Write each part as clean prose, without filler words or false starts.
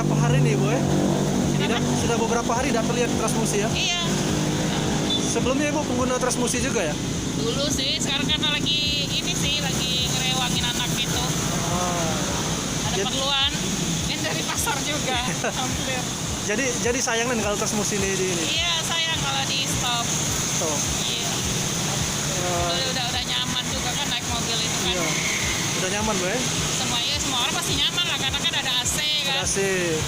beberapa hari nih, Bu ya? Kenapa? Sudah beberapa hari tidak terlihat transmusi ya? Iya, Sebelumnya Ibu pengguna transmusi juga ya? dulu sih. Sekarang karena lagi ini sih, lagi ngerewangin anak gitu. Oh. Ada Jadi- perluan. Ini dari pasar juga. Hampir. Jadi sayang nih kalau transmusi ini di ini. Iya, sayang kalau di stop. Tuh. Iya. Udah nyaman juga kan naik mobil itu kan. Iya. Udah nyaman, Bu ya? Semua orang pasti nyaman lah karena kan ada AC kan. Udah sih.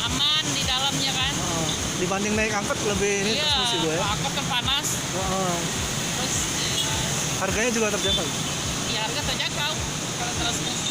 Aman di dalamnya kan. Dibanding naik angkot lebih ini Iya, transmusi, Bu ya? angkot kan panas. Oh. Terus Harganya juga terjangkau. ya harga terjangkau kalau transmisi.